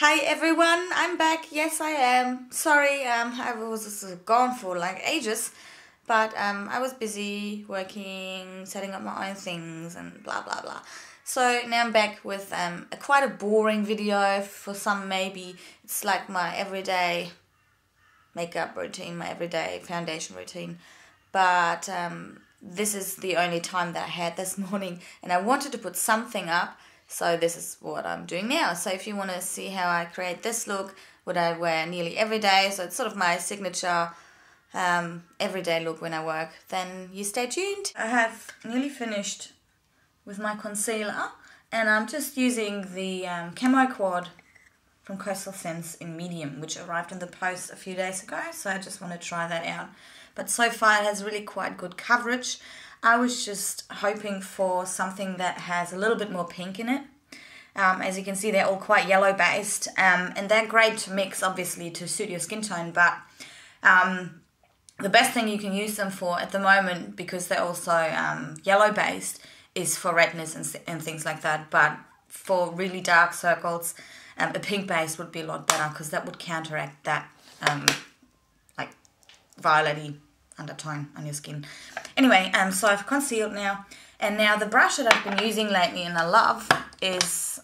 Hi everyone, I'm back. Yes, I am. Sorry, I was gone for like ages, but I was busy working, setting up my own things and blah blah blah. So now I'm back with quite a boring video for some. Maybe it's like my everyday makeup routine, my everyday foundation routine, but this is the only time that I had this morning, and I wanted to put something up. So this is what I'm doing now. So if you want to see how I create this look, what I wear nearly every day, so it's sort of my signature everyday look when I work, then you stay tuned. I have nearly finished with my concealer, and I'm just using the Camo Quad from Coastal Scents in medium, which arrived in the post a few days ago, so I just want to try that out. But so far it has really quite good coverage. I was just hoping for something that has a little bit more pink in it. As you can see, they're all quite yellow based, and they're great to mix, obviously, to suit your skin tone, but the best thing you can use them for at the moment, because they're also yellow based, is for redness and things like that. But for really dark circles, a pink base would be a lot better, because that would counteract that like violet-y undertone on your skin. Anyway, so I've concealed now, and now the brush that I've been using lately and I love is,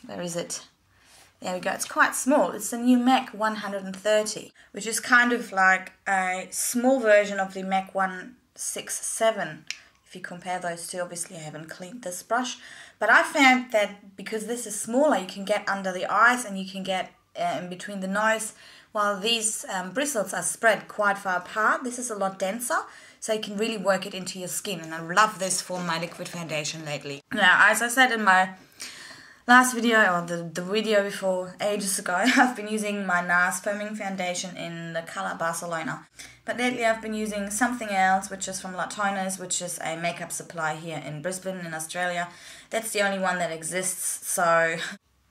where is it? There we go, it's quite small. It's the new MAC 130, which is kind of like a small version of the MAC 167. If you compare those two, obviously I haven't cleaned this brush, but I found that because this is smaller, you can get under the eyes and you can get in between the nose, while these bristles are spread quite far apart. This is a lot denser, so you can really work it into your skin, and I love this for my liquid foundation lately. Now, as I said in my last video, or the video before ages ago, I've been using my NARS foaming foundation in the colour Barcelona. But lately I've been using something else, which is from Latonas, which is a makeup supply here in Brisbane in Australia. That's the only one that exists, so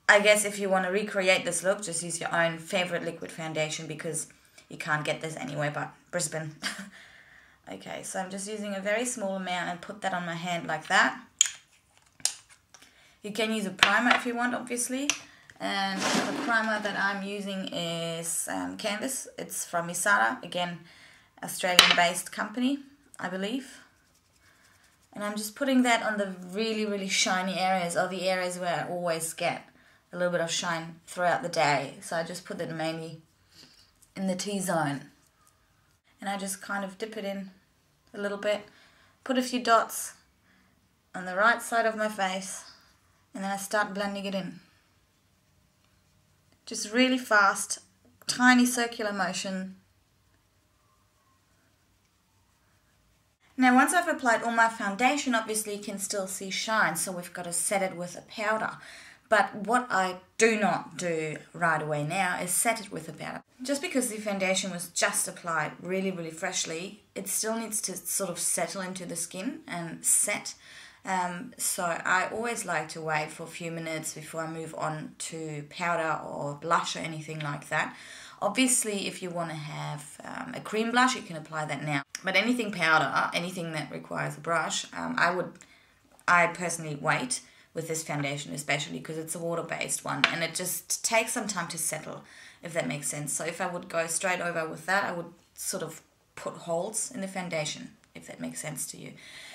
I guess if you want to recreate this look, just use your own favourite liquid foundation, because you can't get this anywhere but Brisbane. Okay, so I'm just using a very small amount and put that on my hand like that. You can use a primer if you want, obviously. And the primer that I'm using is Canvas. It's from Isara, again, Australian-based company, I believe. And I'm just putting that on the really, really shiny areas, or the areas where I always get a little bit of shine throughout the day. So I just put it mainly in the T-zone. And I just kind of dip it in a little bit, put a few dots on the right side of my face, and then I start blending it in. Just really fast, tiny circular motion. Now once I've applied all my foundation, obviously you can still see shine, so we've got to set it with a powder. But what I do not do right away now is set it with a powder. Just because the foundation was just applied really, really freshly, it still needs to sort of settle into the skin and set. So I always like to wait for a few minutes before I move on to powder or blush or anything like that. Obviously, if you want to have a cream blush, you can apply that now. But anything powder, anything that requires a brush, I personally wait with this foundation, especially because it's a water-based one, and it just takes some time to settle, if that makes sense. So if I would go straight over with that, I would sort of put holes in the foundation, if that makes sense to you.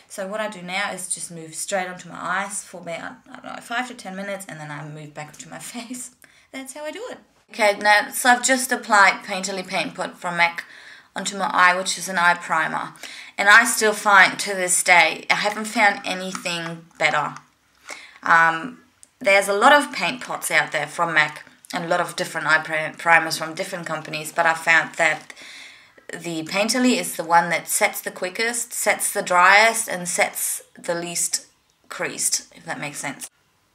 So what I do now is just move straight onto my eyes for about, I don't know, 5 to 10 minutes, and then I move back to my face. That's how I do it. Okay, now, so I've just applied Painterly Paint Pot from MAC onto my eye, which is an eye primer. And I still find, to this day, I haven't found anything better. There's a lot of paint pots out there from MAC, and a lot of different eye primers from different companies, but I found that the Painterly is the one that sets the quickest, sets the driest, and sets the least creased, if that makes sense.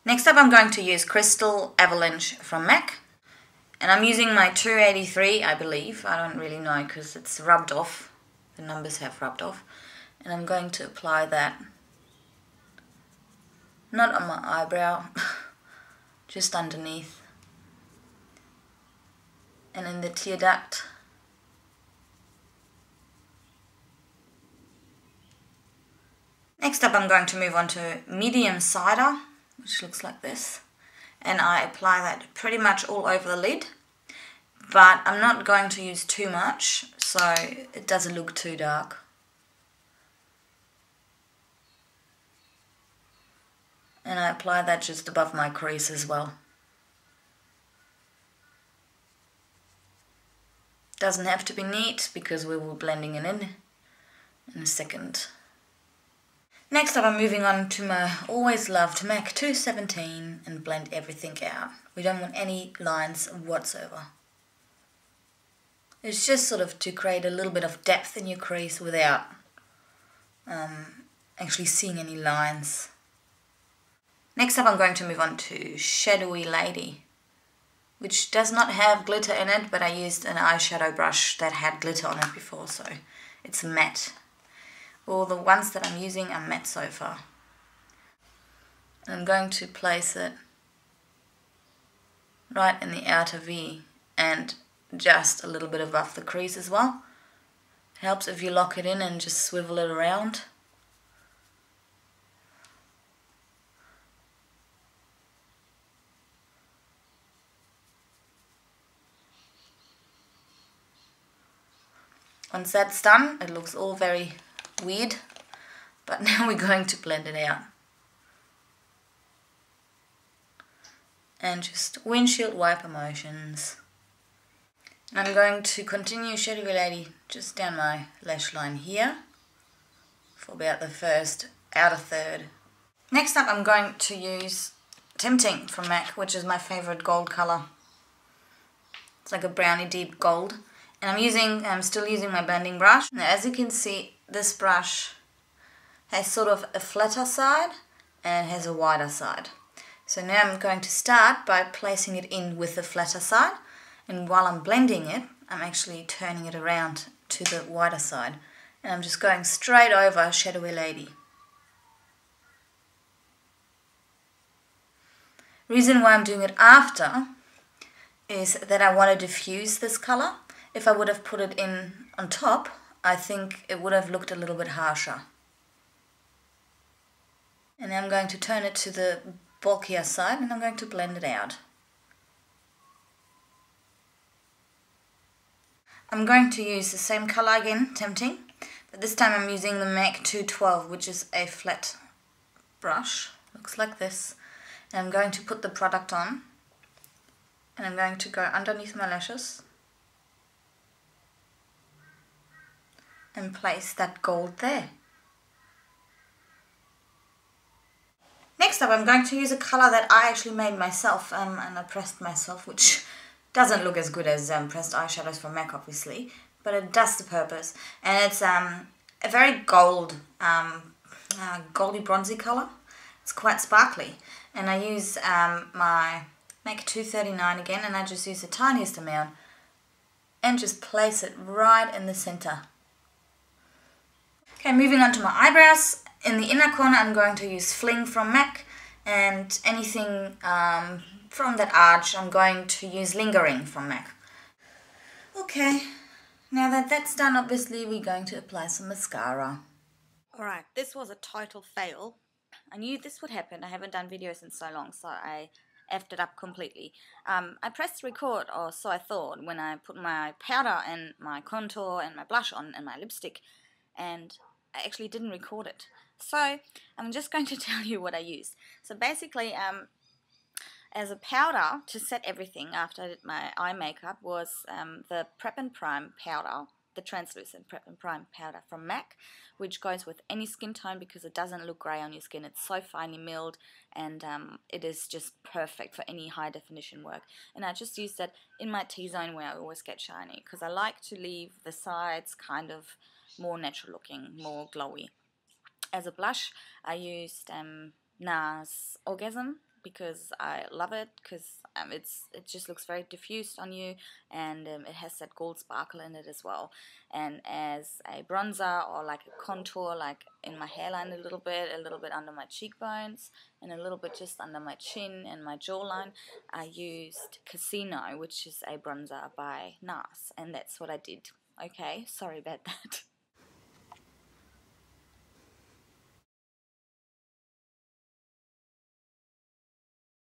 Next up, I'm going to use Crystal Avalanche from MAC, and I'm using my 283, I believe. I don't really know because it's rubbed off. The numbers have rubbed off. And I'm going to apply that, not on my eyebrow, just underneath, and in the tear duct. Next up, I'm going to move on to medium cider, which looks like this, and I apply that pretty much all over the lid, but I'm not going to use too much so it doesn't look too dark. And I apply that just above my crease as well. Doesn't have to be neat because we will be blending it in a second. Next up, I'm moving on to my always loved MAC 217 and blend everything out. We don't want any lines whatsoever. It's just sort of to create a little bit of depth in your crease without actually seeing any lines. Next up, I'm going to move on to Shadowy Lady, which does not have glitter in it, but I used an eyeshadow brush that had glitter on it before, so it's matte. All the ones that I'm using are matte so far. I'm going to place it right in the outer V and just a little bit above the crease as well. It helps if you lock it in and just swivel it around. Once that's done, it looks all very weird, but now we're going to blend it out. And just windshield wiper motions. And I'm going to continue Shadowy Lady just down my lash line here for about the first outer third. Next up, I'm going to use Tempting from MAC, which is my favorite gold color. It's like a brownie deep gold. And I'm still using my blending brush. Now, as you can see, this brush has sort of a flatter side and has a wider side. So now I'm going to start by placing it in with the flatter side, and while I'm blending it, I'm actually turning it around to the wider side, and I'm just going straight over Shadowy Lady. Reason why I'm doing it after is that I want to diffuse this color. If I would have put it in on top, I think it would have looked a little bit harsher. And now I'm going to turn it to the bulkier side and I'm going to blend it out. I'm going to use the same color again, Tempting, but this time I'm using the MAC 212, which is a flat brush. Looks like this. And I'm going to put the product on and I'm going to go underneath my lashes and place that gold there. Next up, I'm going to use a colour that I actually made myself and I pressed myself, which doesn't look as good as pressed eyeshadows from MAC, obviously, but it does the purpose. And it's a very goldy bronzy colour. It's quite sparkly. And I use my MAC 239 again, and I just use the tiniest amount and just place it right in the centre. Okay, moving on to my eyebrows. In the inner corner, I'm going to use Fling from MAC, and anything from that arch, I'm going to use Lingering from MAC. Okay, now that that's done, obviously we're going to apply some mascara. Alright, this was a total fail. I knew this would happen. I haven't done videos in so long, so I effed it up completely. I pressed record, or so I thought, when I put my powder and my contour and my blush on and my lipstick, and I actually didn't record it. So I'm just going to tell you what I used. So basically, as a powder to set everything after I did my eye makeup was the Prep and Prime powder, the translucent Prep and Prime powder from MAC, which goes with any skin tone because it doesn't look grey on your skin. It's so finely milled, and it is just perfect for any high definition work. And I just used that in my T-zone where I always get shiny, because I like to leave the sides kind of more natural looking, more glowy. As a blush, I used NARS Orgasm because I love it, because it just looks very diffused on you, and it has that gold sparkle in it as well. And as a bronzer or like a contour, like in my hairline a little bit under my cheekbones, and a little bit just under my chin and my jawline, I used Casino, which is a bronzer by NARS, and that's what I did. Okay, sorry about that.